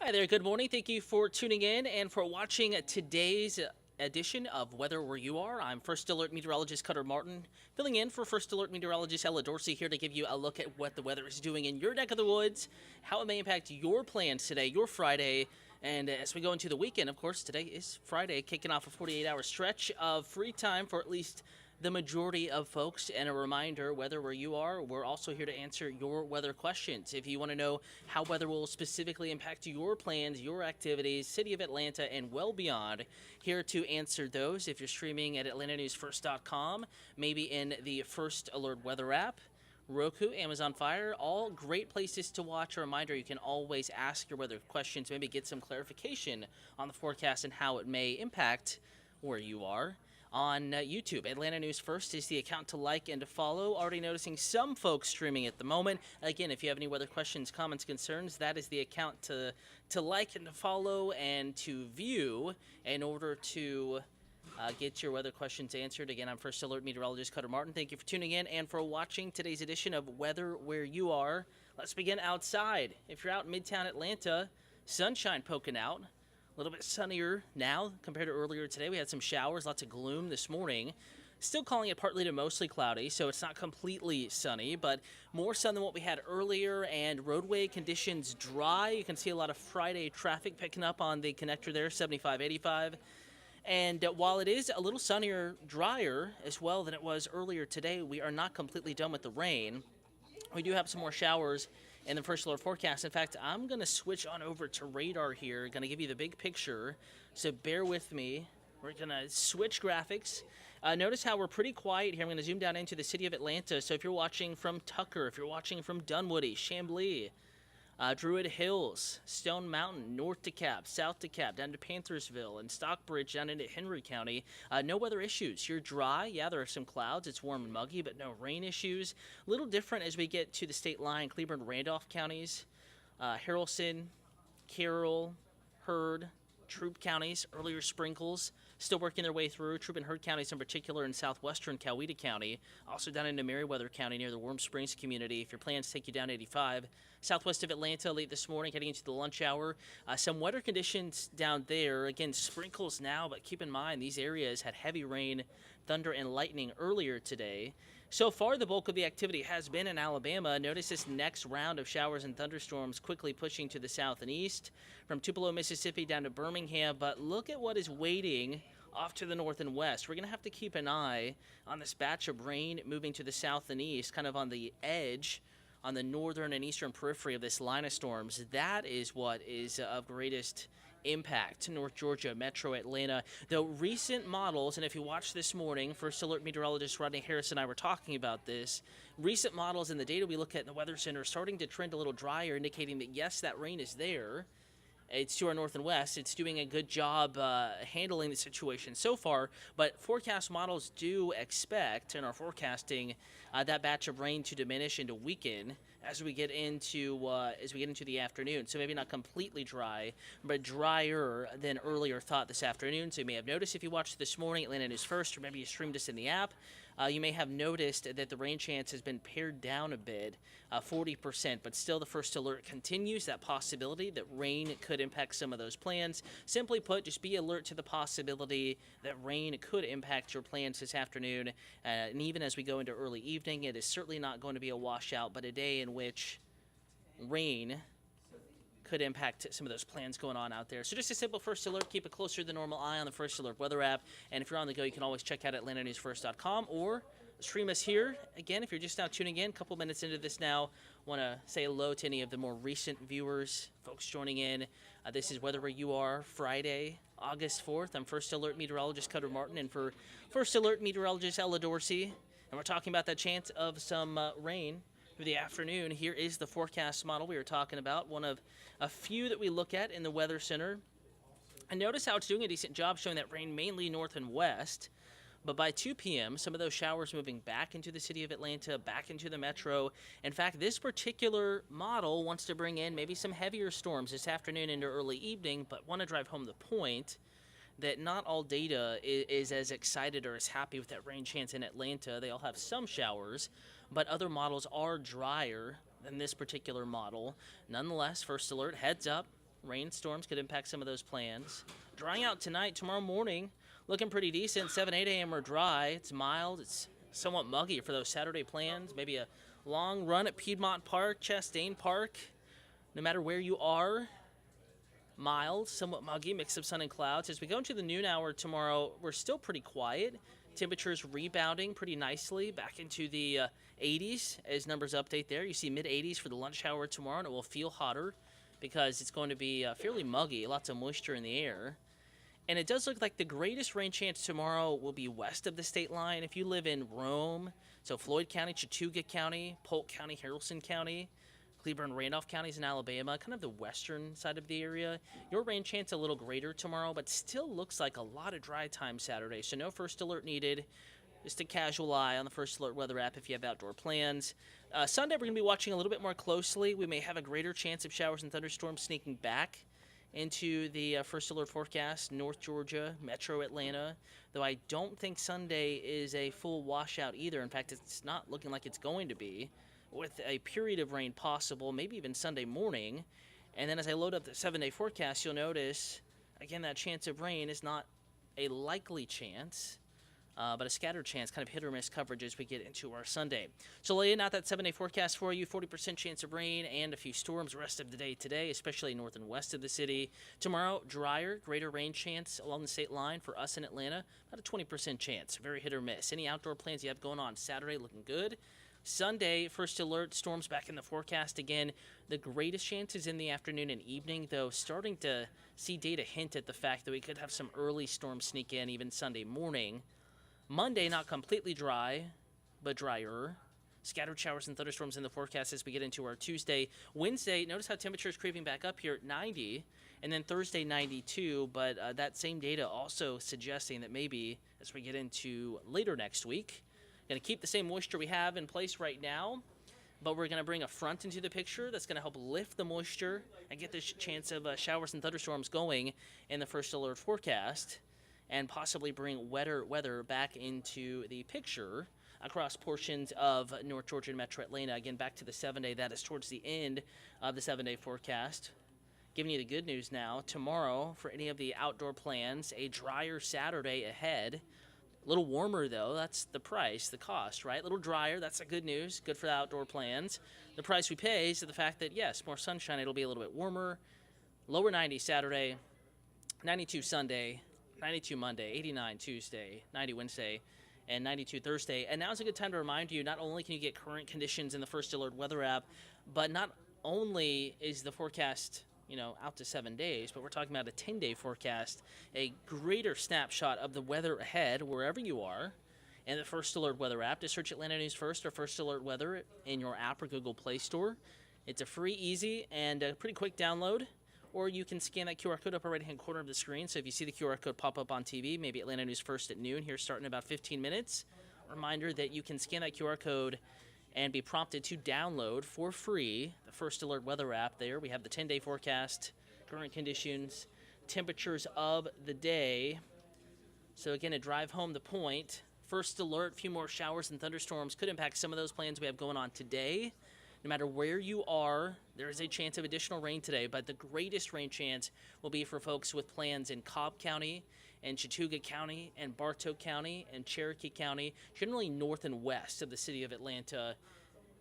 Hi there, good morning. Thank you for tuning in and for watching today's edition of Weather Where You Are. I'm First Alert Meteorologist Cutter Martin, filling in for First Alert Meteorologist Ella Dorsey here to give you a look at what the weather is doing in your neck of the woods, how it may impact your plans today, your Friday, and as we go into the weekend, of course, today is Friday, kicking off a 48-hour stretch of free time for at least the majority of folks. And a reminder, weather where you are, we're also here to answer your weather questions. If you want to know how weather will specifically impact your plans, your activities, city of Atlanta, and well beyond, here to answer those. If you're streaming at atlantanewsfirst.com, maybe in the First Alert weather app, Roku, Amazon Fire, all great places to watch. A reminder, you can always ask your weather questions, maybe get some clarification on the forecast and how it may impact where you are. On YouTube, Atlanta News First is the account to like and to follow. Already noticing some folks streaming at the moment. Again, if you have any weather questions, comments, concerns, that is the account to like and to follow and to view in order to get your weather questions answered. Again, I'm First Alert Meteorologist Cutter Martin. Thank you for tuning in and for watching today's edition of Weather Where You Are. Let's begin outside. If you're out in Midtown Atlanta, sunshine poking out. A little bit sunnier now compared to earlier today. We had some showers, lots of gloom this morning. Still calling it partly to mostly cloudy, so it's not completely sunny, but more sun than what we had earlier, and roadway conditions dry. You can see a lot of Friday traffic picking up on the connector there, 75-85. And while it is a little sunnier, drier as well than it was earlier today, we are not completely done with the rain. We do have some more showers in the First Alert forecast. In fact, I'm going to switch on over to radar here. Going to give you the big picture, so bear with me. We're going to switch graphics. Notice how we're pretty quiet here. I'm going to zoom down into the city of Atlanta. So if you're watching from Tucker, if you're watching from Dunwoody, Chamblee, Druid Hills, Stone Mountain, North DeKalb, South DeKalb, down to Panthersville, and Stockbridge down into Henry County. No weather issues. You're dry. Yeah, there are some clouds. It's warm and muggy, but no rain issues. A little different as we get to the state line, Cleburne, Randolph counties, Haralson, Carroll, Heard, Troup counties, earlier sprinkles, still working their way through. Troup and Heard counties in particular in southwestern Coweta County, also down into Meriwether County near the Warm Springs community. If your plans take you down 85, southwest of Atlanta late this morning, heading into the lunch hour. Some weather conditions down there. Again, sprinkles now, but keep in mind these areas had heavy rain, thunder, and lightning earlier today. So far, the bulk of the activity has been in Alabama. Notice this next round of showers and thunderstorms quickly pushing to the south and east, from Tupelo, Mississippi down to Birmingham. But look at what is waiting off to the north and west. We're going to have to keep an eye on this batch of rain moving to the south and east, kind of on the edge, on the northern and eastern periphery of this line of storms. That is what is of greatest impact to North Georgia, Metro Atlanta. Though recent models, and if you watched this morning, First Alert Meteorologist Rodney Harris and I were talking about this, recent models and the data we look at in the Weather Center are starting to trend a little drier, indicating that yes, that rain is there. It's to our north and west. It's doing a good job handling the situation so far, but forecast models do expect and are forecasting that batch of rain to diminish and to weaken as we get into the afternoon. So maybe not completely dry, but drier than earlier thought this afternoon. So you may have noticed if you watched this morning, Atlanta News First, or maybe you streamed us in the app, you may have noticed that the rain chance has been pared down a bit, 40%, but still the first alert continues, that possibility that rain could impact some of those plans. Simply put, just be alert to the possibility that rain could impact your plans this afternoon, and even as we go into early evening, it is certainly not going to be a washout, but a day in which rain could impact some of those plans going on out there. So just a simple first alert, keep a closer than normal eye on the First Alert weather app, and if you're on the go, you can always check out atlantanewsfirst.com or stream us here. Again, if you're just now tuning in, a couple minutes into this now, want to say hello to any of the more recent viewers, folks joining in. This is Weather Where You Are, Friday, August 4th. I'm First Alert Meteorologist Cutter Martin, and for First Alert Meteorologist Ella Dorsey, and we're talking about that chance of some rain through the afternoon. Here is the forecast model we were talking about, one of a few that we look at in the Weather Center. And notice how it's doing a decent job showing that rain mainly north and west. But by 2 p.m., some of those showers moving back into the city of Atlanta, back into the metro. In fact, this particular model wants to bring in maybe some heavier storms this afternoon into early evening, but want to drive home the point that not all data is as excited or as happy with that rain chance in Atlanta. They all have some showers, but other models are drier than this particular model. Nonetheless, first alert, heads up. Rainstorms could impact some of those plans. Drying out tonight, tomorrow morning, looking pretty decent. 7, 8 a.m. are dry. It's mild. It's somewhat muggy for those Saturday plans. Maybe a long run at Piedmont Park, Chastain Park. No matter where you are, mild, somewhat muggy, mix of sun and clouds. As we go into the noon hour tomorrow, we're still pretty quiet. Temperatures rebounding pretty nicely back into the 80s as numbers update there. You see mid-80s for the lunch hour tomorrow, and it will feel hotter because it's going to be fairly muggy, lots of moisture in the air. And it does look like the greatest rain chance tomorrow will be west of the state line. If you live in Rome, so Floyd County, Chattooga County, Polk County, Haralson County, Cleburne, Randolph counties in Alabama, kind of the western side of the area. Your rain chance a little greater tomorrow, but still looks like a lot of dry time Saturday. So no first alert needed. Just a casual eye on the First Alert weather app if you have outdoor plans. Sunday, we're going to be watching a little bit more closely. We may have a greater chance of showers and thunderstorms sneaking back into the First Alert forecast, North Georgia, Metro Atlanta, though I don't think Sunday is a full washout either. In fact, it's not looking like it's going to be, with a period of rain possible, maybe even Sunday morning. And then as I load up the 7-day forecast, you'll notice, again, that chance of rain is not a likely chance, but a scattered chance, kind of hit or miss coverage as we get into our Sunday. So laying out that 7-day forecast for you, 40% chance of rain and a few storms rest of the day today, especially north and west of the city. Tomorrow, drier, greater rain chance along the state line for us in Atlanta, about a 20% chance, very hit or miss. Any outdoor plans you have going on Saturday looking good. Sunday, first alert, storms back in the forecast again. The greatest chance is in the afternoon and evening, though starting to see data hint at the fact that we could have some early storms sneak in even Sunday morning. Monday, not completely dry, but drier. Scattered showers and thunderstorms in the forecast as we get into our Tuesday. Wednesday, notice how temperatures creeping back up here at 90, and then Thursday, 92, but that same data also suggesting that maybe as we get into later next week, going to keep the same moisture we have in place right now, but we're going to bring a front into the picture that's going to help lift the moisture and get this chance of showers and thunderstorms going in the First Alert forecast, and possibly bring wetter weather back into the picture across portions of North Georgia and Metro Atlanta. Again, back to the 7-day. That is towards the end of the 7-day forecast. Giving you the good news now. Tomorrow, for any of the outdoor plans, a drier Saturday ahead. A little warmer, though. That's the price, the cost, right? A little drier. That's the good news. Good for the outdoor plans. The price we pay is the fact that, yes, more sunshine. It'll be a little bit warmer. Lower 90 Saturday, 92 Sunday, 92 Monday, 89 Tuesday, 90 Wednesday, and 92 Thursday. And now's a good time to remind you, not only can you get current conditions in the First Alert weather app, but not only is the forecast out to 7 days, but we're talking about a 10-day forecast, a greater snapshot of the weather ahead wherever you are in the First Alert weather app. Just search Atlanta News First or First Alert Weather in your app or Google Play Store. It's a free, easy, and a pretty quick download, or you can scan that QR code up the right-hand corner of the screen. So if you see the QR code pop up on TV, maybe Atlanta News First at noon here starting in about 15 minutes, reminder that you can scan that QR code and be prompted to download for free the First Alert weather app there. We have the 10-day forecast, current conditions, temperatures of the day. So again, to drive home the point, First Alert, a few more showers and thunderstorms could impact some of those plans we have going on today. No matter where you are, there is a chance of additional rain today, but the greatest rain chance will be for folks with plans in Cobb County and Chattooga County and Bartow County and Cherokee County, generally north and west of the city of Atlanta.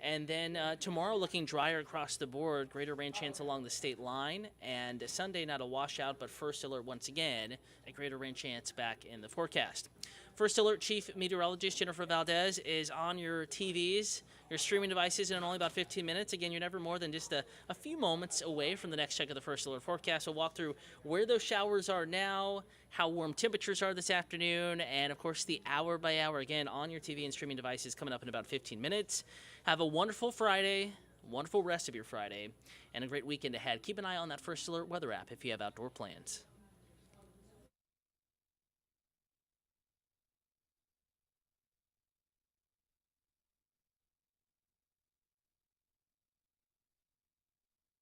And then tomorrow looking drier across the board, greater rain chance along the state line, and Sunday not a washout, but First Alert once again, a greater rain chance back in the forecast. First Alert Chief Meteorologist Jennifer Valdez is on your TVs, your streaming devices in only about 15 minutes. Again, you're never more than just a few moments away from the next check of the First Alert forecast. We'll walk through where those showers are now, how warm temperatures are this afternoon, and of course the hour by hour again on your TV and streaming devices coming up in about 15 minutes. Have a wonderful Friday, wonderful rest of your Friday, and a great weekend ahead. Keep an eye on that First Alert weather app if you have outdoor plans.